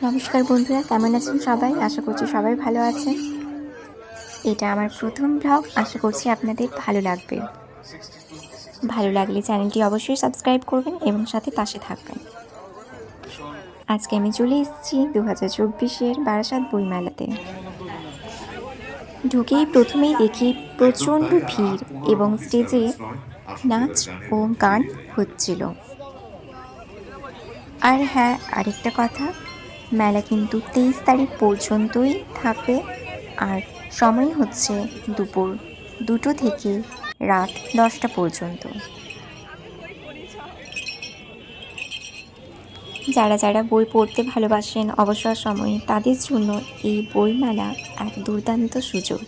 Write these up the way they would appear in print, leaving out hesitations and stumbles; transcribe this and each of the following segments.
নমস্কার বন্ধুরা, কেমন আছেন সবাই? আশা করছি সবাই ভালো আছেন। এটা আমার প্রথম ব্লগ, আশা করছি আপনাদের ভালো লাগবে। ভালো লাগলে চ্যানেলটি অবশ্যই সাবস্ক্রাইব করবেন এবং সাথে পাশে থাকবেন। আজকে আমি চলে এসেছি 2024-এর বারাসাত বইমেলাতে। ঢুকেই প্রথমেই দেখি প্রচণ্ড ভিড় এবং স্টেজে নাচ ও গান হচ্ছিল। আর হ্যাঁ, আরেকটা কথা, মেলা কিন্তু 23 তারিখ পর্যন্তই থাকবে। আর সময় হচ্ছে দুপুর 2টো থেকে রাত 10টা পর্যন্ত। যারা যারা বই পড়তে ভালোবাসেন অবসর সময়ে, তাদের জন্য এই বইমেলা এক দুর্দান্ত সুযোগ।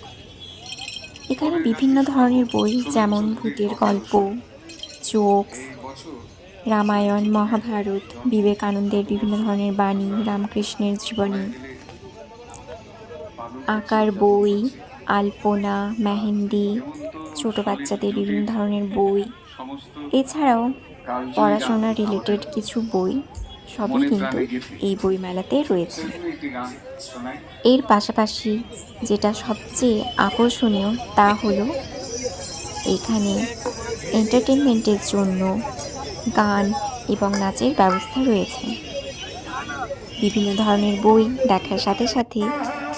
এখানে বিভিন্ন ধরনের বই, যেমন ভূতের গল্প, জোকস, রামায়ণ, মহাভারত, বিবেকানন্দের বিভিন্ন ধরনের বাণী, রামকৃষ্ণের জীবনী, আঁকার বই, আলপনা, মেহেন্দি, ছোটো বাচ্চাদের বিভিন্ন ধরনের বই, এছাড়াও পড়াশোনা রিলেটেড কিছু বই, সবই কিন্তু এই বইমেলাতে রয়েছে। এর পাশাপাশি যেটা সবচেয়ে আকর্ষণীয় তা হলো এখানে এন্টারটেনমেন্টের জন্য গান এবং নাচের ব্যবস্থা রয়েছে। বিভিন্ন ধরনের বই দেখার সাথে সাথে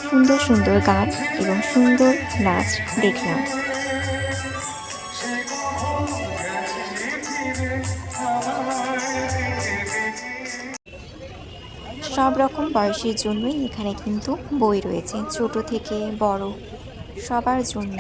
সুন্দর সুন্দর গান এবং সুন্দর নাচ দেখলাম। সব রকম বয়সের জন্যই এখানে কিন্তু বই রয়েছে, ছোট থেকে বড় সবার জন্য।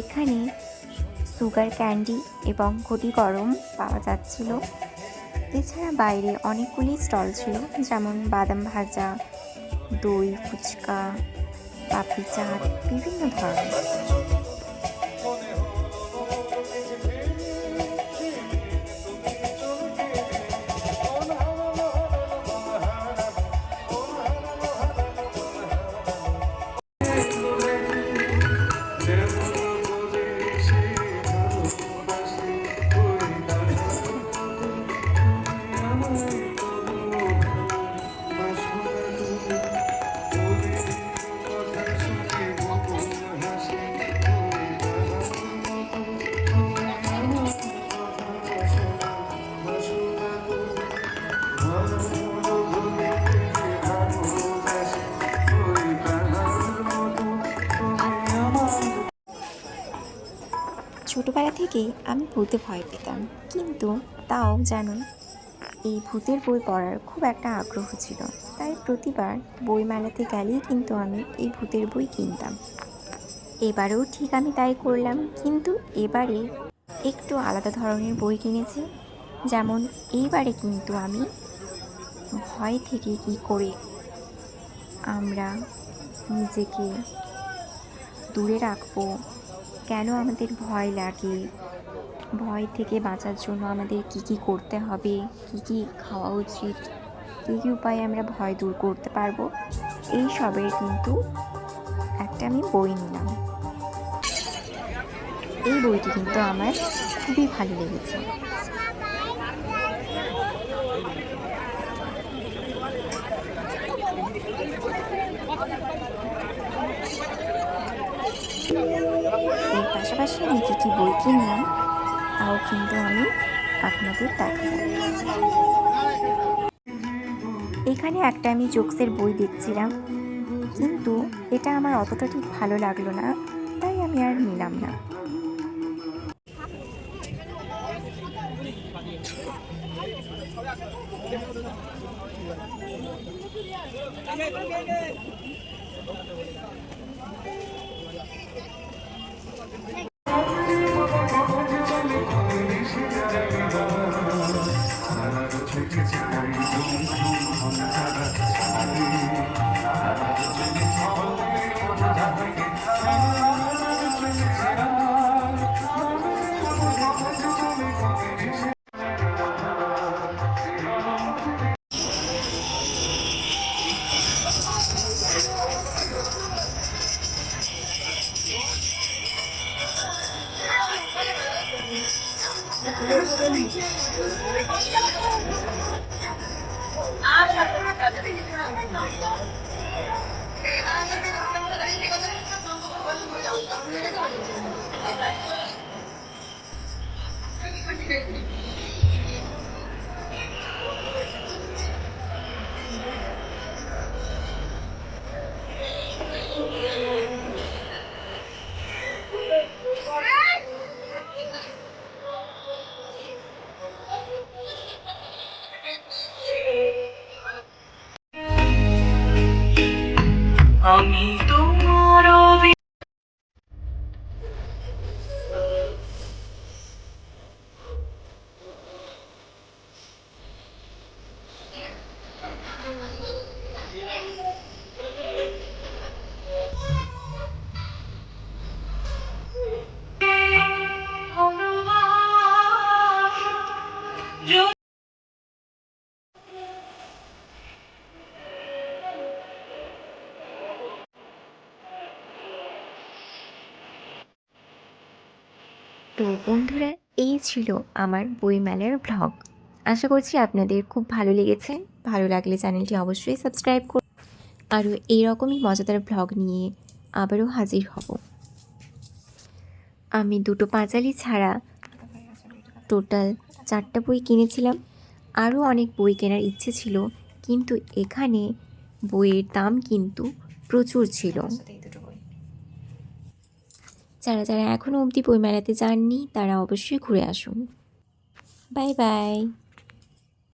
এখানে সুগার ক্যান্ডি এবং ঘটি গরম পাওয়া যাচ্ছিল। এছাড়া বাইরে অনেকগুলি স্টল ছিল, যেমন বাদাম ভাজা, দই, ফুচকা, পাপড়ি চাট, বিভিন্ন ধরনের। ছোটোবেলা থেকেই আমি ভূতে ভয় পেতাম, কিন্তু তাও যেন এই ভূতের বই পড়ার খুব একটা আগ্রহ ছিল। তাই প্রতিবার বই মেলাতে গেলেই কিন্তু আমি এই ভূতের বই কিনতাম। এবারেও ঠিক আমি তাই করলাম, কিন্তু এবারে একটু আলাদা ধরনের বই কিনেছি। যেমন এইবারে কিন্তু আমি ভয় থেকে কী করে আমরা নিজেকে দূরে রাখবো, কেন আমাদের ভয় লাগে, ভয় থেকে বাঁচার জন্য আমাদের কি কি করতে হবে, কি কি খাওয়া উচিত, কী কী উপায়ে আমরা ভয় দূর করতে পারবো, এই সবের কিন্তু একটা আমি বই নিলাম। এই বইটি কিন্তু আমার খুবই ভালো লেগেছে। এর পাশাপাশি আমি কী কী বই কিনলাম তাও কিন্তু আমি আপনাদের দেখাবো। এখানে একটা আমি জোকসের বই দেখছিলাম, কিন্তু এটা আমার অতটা ঠিক ভালো লাগলো না, তাই আমি আর নিলাম না। আমি তোমার অভিমান তো বন্ধুরা, এই ছিল আমার বইমেলার ভ্লগ। আশা করছি আপনাদের খুব ভালো লেগেছে। ভালো লাগলে চ্যানেলটি অবশ্যই সাবস্ক্রাইব করুন। আরও এইরকমই মজাদার ভ্লগ নিয়ে আবারও হাজির হব। আমি দুটো পাঁচালি ছাড়া টোটাল 4টা বই কিনেছিলাম। আরও অনেক বই কেনার ইচ্ছে ছিল, কিন্তু এখানে বইয়ের দাম কিন্তু প্রচুর ছিল। যারা যারা এখনও অবধি বইমেলাতে যাননি তারা অবশ্যই ঘুরে আসুন। Bye bye.